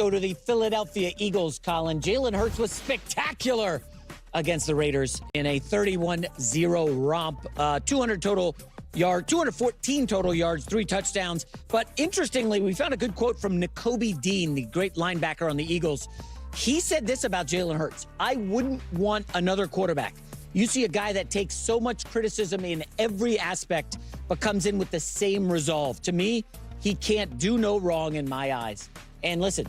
go to the Philadelphia Eagles, Colin. Jalen Hurts was spectacular against the Raiders in a 31-0 romp. 214 total yards, 3 touchdowns. But interestingly, we found a good quote from Nakobe Dean, the great linebacker on the Eagles. He said this about Jalen Hurts: I wouldn't want another quarterback. You see a guy that takes so much criticism in every aspect, but comes in with the same resolve. To me, he can't do no wrong in my eyes. And listen,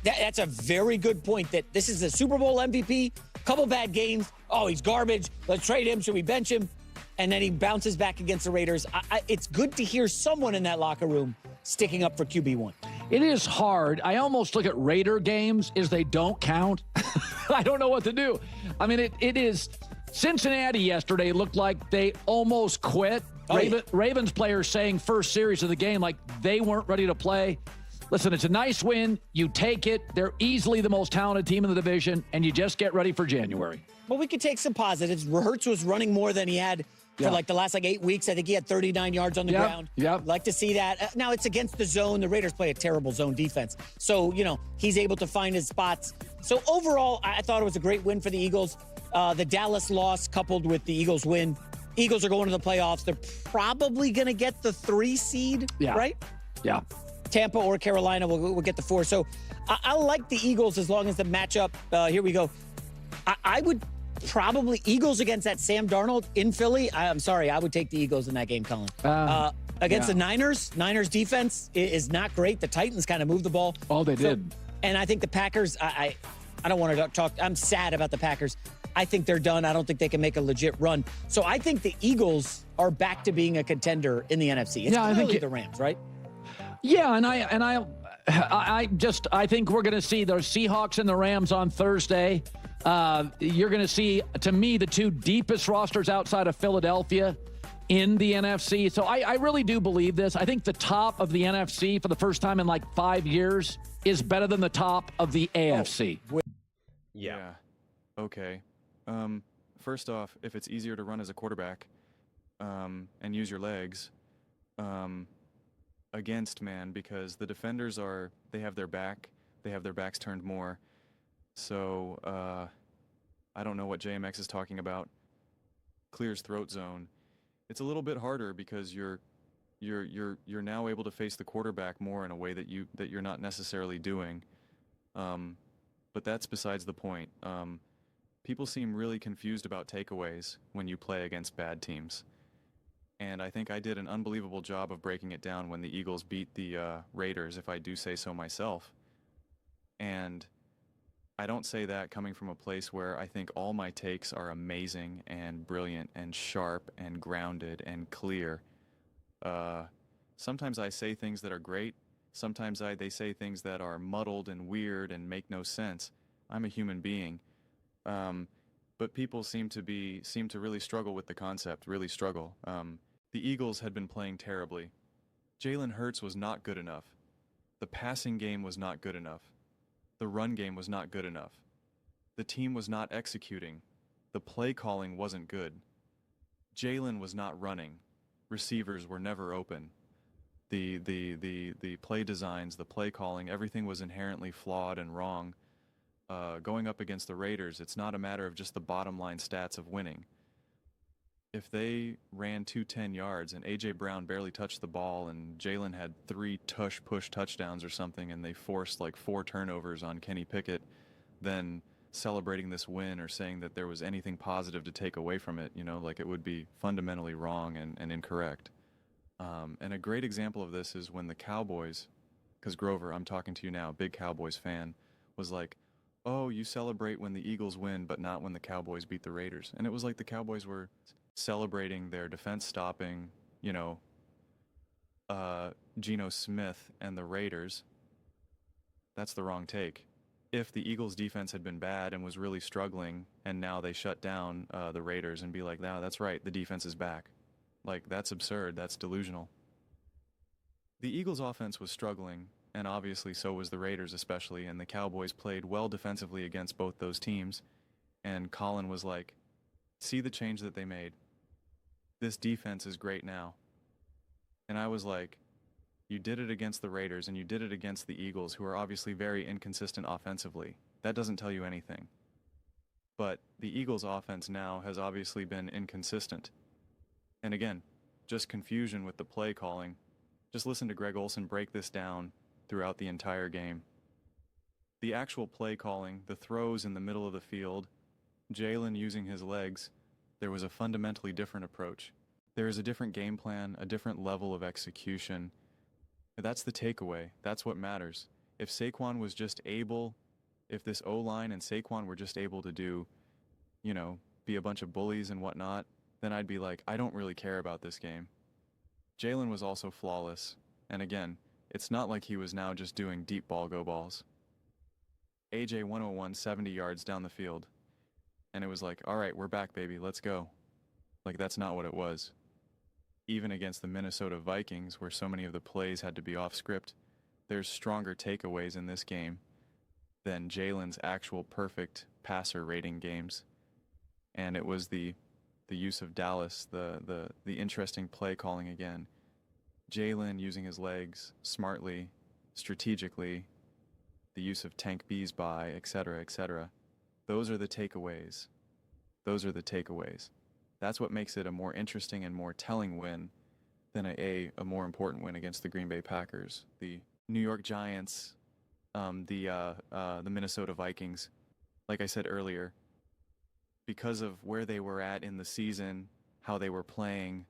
that's a very good point, that this is a Super Bowl MVP, couple bad games. Oh, he's garbage. Let's trade him. Should we bench him? And then he bounces back against the Raiders. It's good to hear someone in that locker room sticking up for QB1. It is hard. I almost look at Raider games as they don't count. I don't know what to do. I mean, it is. Cincinnati yesterday looked like they almost quit. Ravens players saying first series of the game like they weren't ready to play. Listen, it's a nice win. You take it. They're easily the most talented team in the division, and you just get ready for January. Well, we could take some positives. Hurts was running more than he had for the last 8 weeks. I think he had 39 yards on the ground. Yep. Like to see that. Now it's against the zone. The Raiders play a terrible zone defense. So, he's able to find his spots. So overall, I thought it was a great win for the Eagles. The Dallas loss coupled with the Eagles win. Eagles are going to the playoffs. They're probably going to get the 3 seed, right? Yeah. Tampa or Carolina will get the 4. So I like the Eagles as long as the matchup. Here we go. I would probably Eagles against that Sam Darnold in Philly. I'm sorry, I would take the Eagles in that game, Colin. Against the Niners defense is not great. The Titans kind of moved the ball. Oh, they did. And I think the Packers, I don't want to talk. I'm sad about the Packers. I think they're done. I don't think they can make a legit run. So I think the Eagles are back to being a contender in the NFC. It's clearly the Rams, right? Yeah, and I think we're going to see those Seahawks and the Rams on Thursday. You're going to see, to me, the 2 deepest rosters outside of Philadelphia in the NFC. So I really do believe this. I think the top of the NFC for the first time in 5 years is better than the top of the AFC. Yeah. Okay. First off, if it's easier to run as a quarterback and use your legs against man, because the defenders they have their backs turned more. So I don't know what JMX is talking about. Clears throat zone. It's a little bit harder because you're now able to face the quarterback more in a way that you're not necessarily doing. But that's besides the point. People seem really confused about takeaways when you play against bad teams. And I think I did an unbelievable job of breaking it down when the Eagles beat the Raiders, if I do say so myself. And I don't say that coming from a place where I think all my takes are amazing and brilliant and sharp and grounded and clear. Sometimes I say things that are great. Sometimes they say things that are muddled and weird and make no sense. I'm a human being. But people seem to really struggle with the concept, really struggle. The Eagles had been playing terribly. Jalen Hurts was not good enough. The passing game was not good enough. The run game was not good enough. The team was not executing. The play calling wasn't good. Jalen was not running. Receivers were never open. The play designs, the play calling, everything was inherently flawed and wrong. Going up against the Raiders, it's not a matter of just the bottom line stats of winning. If they ran 210 yards and A.J. Brown barely touched the ball and Jalen had 3 push touchdowns or something and they forced 4 turnovers on Kenny Pickett, then celebrating this win or saying that there was anything positive to take away from it, it would be fundamentally wrong and incorrect. And a great example of this is when the Cowboys, because Grover, I'm talking to you now, big Cowboys fan, was like, oh, you celebrate when the Eagles win, but not when the Cowboys beat the Raiders. And it was like the Cowboys were celebrating their defense stopping, Geno Smith and the Raiders. That's the wrong take. If the Eagles defense had been bad and was really struggling and now they shut down the Raiders and be like, no, that's right, the defense is back. That's absurd. That's delusional. The Eagles offense was struggling, and obviously so was the Raiders especially, and the Cowboys played well defensively against both those teams. And Colin was like, see the change that they made. This defense is great now. And I was like, You did it against the Raiders, and you did it against the Eagles, who are obviously very inconsistent offensively. That doesn't tell you anything. But the Eagles' offense now has obviously been inconsistent. And again, just confusion with the play calling. Just listen to Greg Olsen break this down throughout the entire game. The actual play calling, the throws in the middle of the field, Jalen using his legs, there was a fundamentally different approach. There is a different game plan, a different level of execution. That's the takeaway. That's what matters. If Saquon was just able, if this O-line and Saquon were just able to do, be a bunch of bullies and whatnot, then I'd be like, I don't really care about this game. Jalen was also flawless. And again, it's not like he was now just doing deep ball go balls. AJ 101, 70 yards down the field. And it was like, all right, we're back, baby. Let's go. Like, that's not what it was. Even against the Minnesota Vikings, where so many of the plays had to be off script, there's stronger takeaways in this game than Jalen's actual perfect passer rating games. And it was the use of Dallas, the interesting play calling again. Jalen using his legs smartly, strategically, the use of Tank B's by, etc., etc. Those are the takeaways. Those are the takeaways. That's what makes it a more interesting and more telling win than a more important win against the Green Bay Packers, the New York Giants, the Minnesota Vikings. Like I said earlier, because of where they were at in the season, how they were playing,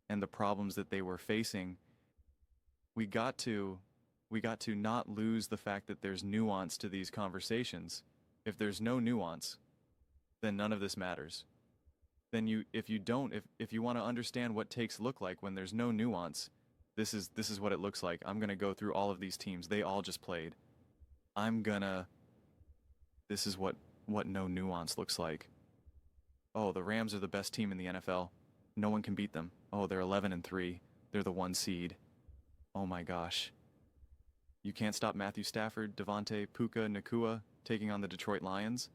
and the problems that they were facing, we got to not lose the fact that there's nuance to these conversations. If there's no nuance, then none of this matters. Then if you want to understand what takes look like when there's no nuance, this is what it looks like. I'm going to go through all of these teams. They all just played. This is what no nuance looks like. Oh, the Rams are the best team in the NFL. No one can beat them. Oh, they're 11-3. They're the 1 seed. Oh my gosh. You can't stop Matthew Stafford, Devontae, Puka, Nakua taking on the Detroit Lions.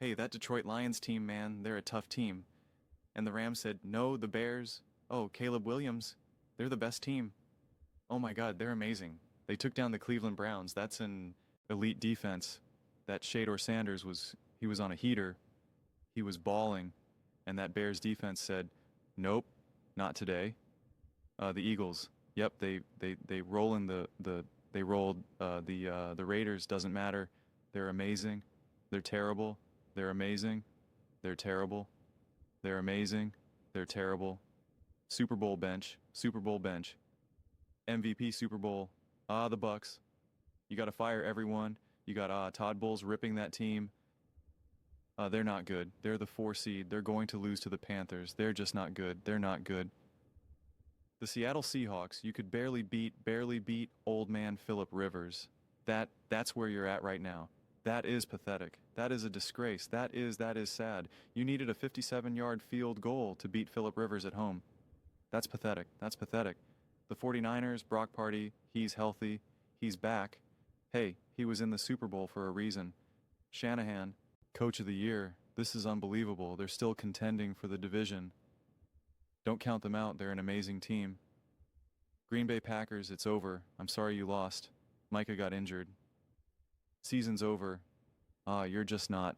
Hey, that Detroit Lions team, man, they're a tough team. And the Rams said, no, the Bears. Oh, Caleb Williams, they're the best team. Oh my God, they're amazing. They took down the Cleveland Browns. That's an elite defense. That Shador Sanders he was on a heater. He was balling. And that Bears defense said, nope, not today. The Eagles, yep, they roll in they rolled the Raiders, doesn't matter. They're amazing. They're terrible. They're amazing. They're terrible. They're amazing. They're terrible. Super Bowl bench. Super Bowl bench. MVP Super Bowl. The Bucks. You got to fire everyone. You got Todd Bowles ripping that team. They're not good. They're the 4 seed. They're going to lose to the Panthers. They're just not good. They're not good. The Seattle Seahawks, you could barely beat old man Phillip Rivers. That's where you're at right now. That is pathetic. That is a disgrace. That is sad. You needed a 57-yard field goal to beat Phillip Rivers at home. That's pathetic. That's pathetic. The 49ers, Brock Purdy, he's healthy. He's back. Hey, he was in the Super Bowl for a reason. Shanahan, Coach of the Year. This is unbelievable. They're still contending for the division. Don't count them out. They're an amazing team. Green Bay Packers, it's over. I'm sorry you lost. Micah got injured. Season's over. You're just not.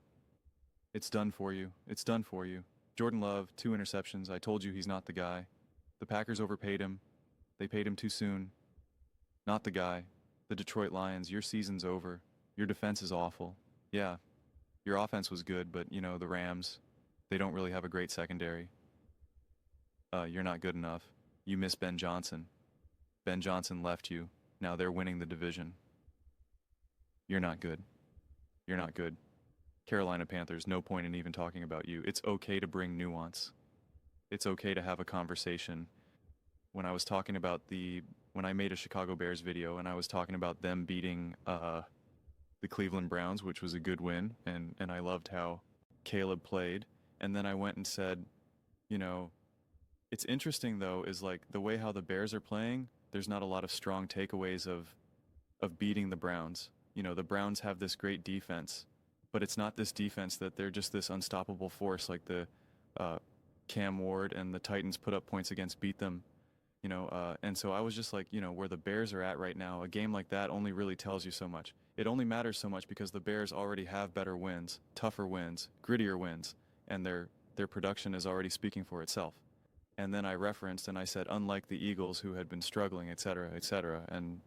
It's done for you. It's done for you. Jordan Love, 2 interceptions. I told you he's not the guy. The Packers overpaid him. They paid him too soon. Not the guy. The Detroit Lions, your season's over. Your defense is awful. Yeah, your offense was good, but, the Rams, they don't really have a great secondary. You're not good enough. You miss Ben Johnson. Ben Johnson left you. Now they're winning the division. You're not good. You're not good. Carolina Panthers, no point in even talking about you. It's okay to bring nuance. It's okay to have a conversation. When I was talking about when I made a Chicago Bears video and I was talking about them beating the Cleveland Browns, which was a good win, and I loved how Caleb played. And then I went and said, it's interesting though, is like the way how the Bears are playing, there's not a lot of strong takeaways of beating the Browns. The Browns have this great defense, but it's not this defense that they're just this unstoppable force like the Cam Ward and the Titans put up points against, beat them. And so I was just like, where the Bears are at right now, a game like that only really tells you so much. It only matters so much because the Bears already have better wins, tougher wins, grittier wins, and their production is already speaking for itself. And then I referenced and I said, unlike the Eagles who had been struggling, et cetera, and,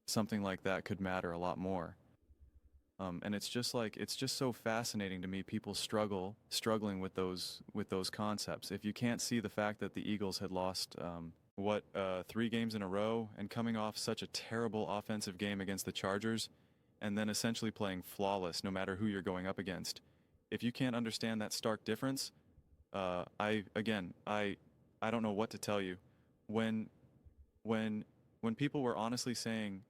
something like that could matter a lot more. And it's just so fascinating to me, people struggling with those concepts. If you can't see the fact that the Eagles had lost, 3 games in a row and coming off such a terrible offensive game against the Chargers, and then essentially playing flawless no matter who you're going up against. If you can't understand that stark difference, I don't know what to tell you. When people were honestly saying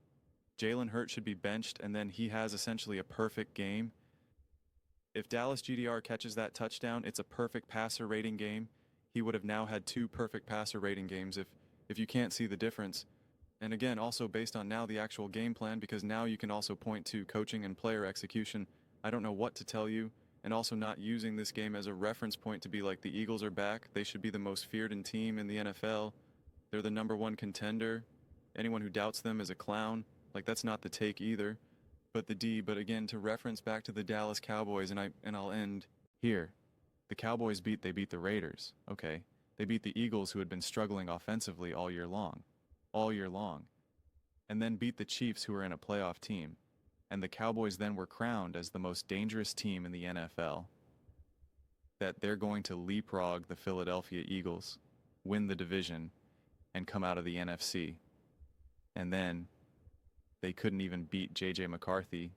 Jalen Hurts should be benched and then he has essentially a perfect game, if Dallas GDR catches that touchdown, it's a perfect passer rating game. He would have now had 2 perfect passer rating games if you can't see the difference. And again, also based on now the actual game plan, because now you can also point to coaching and player execution. I don't know what to tell you. And also not using this game as a reference point to be like, the Eagles are back. They should be the most feared team in the NFL. They're the #1 contender. Anyone who doubts them is a clown. Like, that's not the take either. But again, to reference back to the Dallas Cowboys, and I'll end here. The Cowboys beat the Raiders. Okay. They beat the Eagles, who had been struggling offensively all year long. And then beat the Chiefs, who were in a playoff team. And the Cowboys then were crowned as the most dangerous team in the NFL. That they're going to leapfrog the Philadelphia Eagles, win the division, and come out of the NFC. And then they couldn't even beat J.J. McCarthy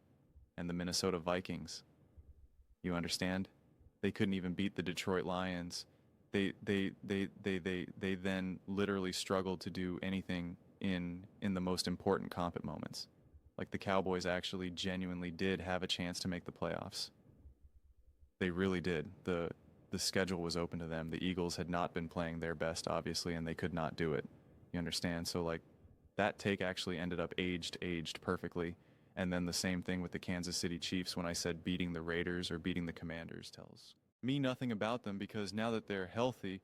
and the Minnesota Vikings. You understand? They couldn't even beat the Detroit Lions. They then literally struggled to do anything in the most important comp moments. Like, the Cowboys actually genuinely did have a chance to make the playoffs. They really did. The schedule was open to them. The Eagles had not been playing their best, obviously, and they could not do it. You understand? So, like, that take actually ended up aged perfectly. And then the same thing with the Kansas City Chiefs, when I said beating the Raiders or beating the Commanders, tells me nothing about them, because now that they're healthy,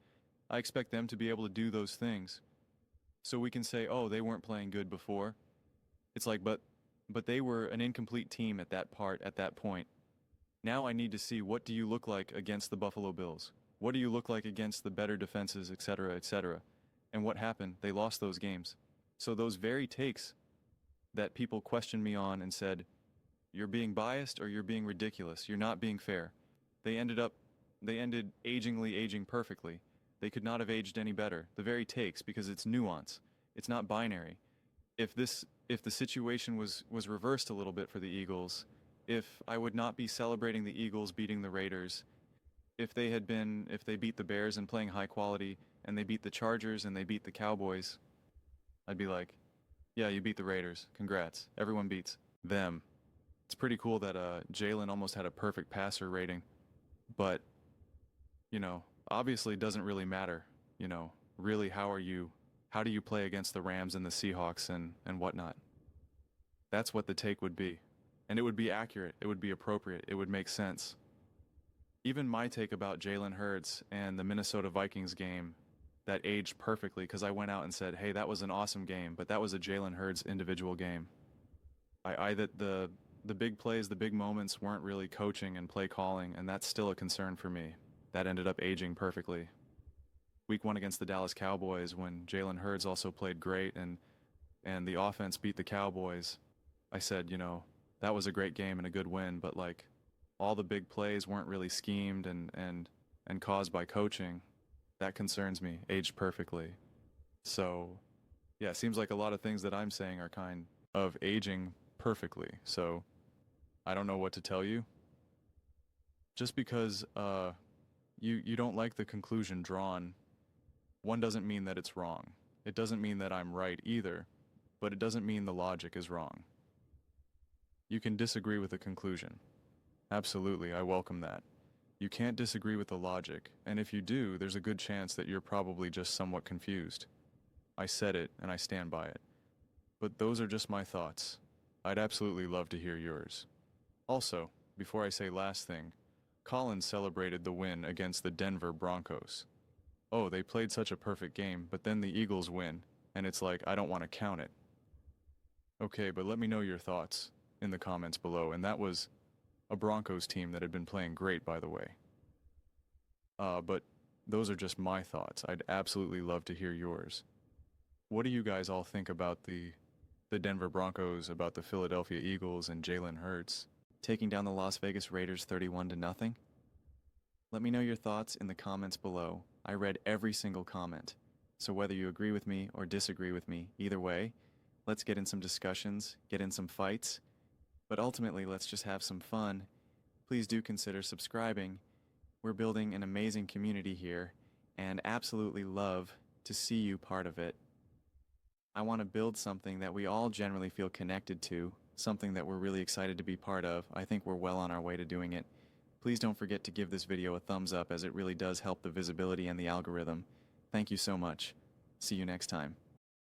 I expect them to be able to do those things. So we can say, oh, they weren't playing good before. It's like, but they were an incomplete team at that point. Now I need to see, what do you look like against the Buffalo Bills? What do you look like against the better defenses, et cetera, et cetera? And what happened? They lost those games. So those very takes that people questioned me on and said, you're being biased or you're being ridiculous, you're not being fair, they ended aging perfectly. They could not have aged any better. The very takes, because it's nuance. It's not binary. If the situation was reversed a little bit for the Eagles, if I would not be celebrating the Eagles beating the Raiders, if they beat the Bears and playing high quality, and they beat the Chargers and they beat the Cowboys, I'd be like, yeah, you beat the Raiders. Congrats. Everyone beats them. It's pretty cool that Jalen almost had a perfect passer rating, but, obviously it doesn't really matter. Really, how do you play against the Rams and the Seahawks and whatnot? That's what the take would be. And it would be accurate. It would be appropriate. It would make sense. Even my take about Jalen Hurts and the Minnesota Vikings game, that aged perfectly, because I went out and said, hey, that was an awesome game, but that was a Jalen Hurts individual game. The big plays, the big moments weren't really coaching and play calling, and that's still a concern for me. That ended up aging perfectly. Week 1 against the Dallas Cowboys, when Jalen Hurts also played great and the offense beat the Cowboys, I said, that was a great game and a good win, but like, all the big plays weren't really schemed and caused by coaching. That concerns me. Aged perfectly. So, yeah, it seems like a lot of things that I'm saying are kind of aging perfectly. So, I don't know what to tell you. Just because you don't like the conclusion drawn, one doesn't mean that it's wrong. It doesn't mean that I'm right either, but it doesn't mean the logic is wrong. You can disagree with the conclusion. Absolutely, I welcome that. You can't disagree with the logic, and if you do, there's a good chance that you're probably just somewhat confused. I said it, and I stand by it. But those are just my thoughts. I'd absolutely love to hear yours. Also, before I say last thing, Colin celebrated the win against the Denver Broncos. oh, they played such a perfect game, but then the Eagles win, and it's like, I don't want to count it. Okay, but let me know your thoughts in the comments below. And that was a Broncos team that had been playing great, by the way. But those are just my thoughts. I'd absolutely love to hear yours. What do you guys all think about the Denver Broncos, about the Philadelphia Eagles and Jalen Hurts taking down the Las Vegas Raiders 31-0? Let me know your thoughts in the comments below. I read every single comment. So whether you agree with me or disagree with me, either way, let's get in some discussions, get in some fights, but ultimately let's just have some fun. Please do consider subscribing. We're building an amazing community here and absolutely love to see you part of it. I want to build something that we all generally feel connected to, something that we're really excited to be part of. I think we're well on our way to doing it. Please don't forget to give this video a thumbs up, as it really does help the visibility and the algorithm. Thank you so much. See you next time.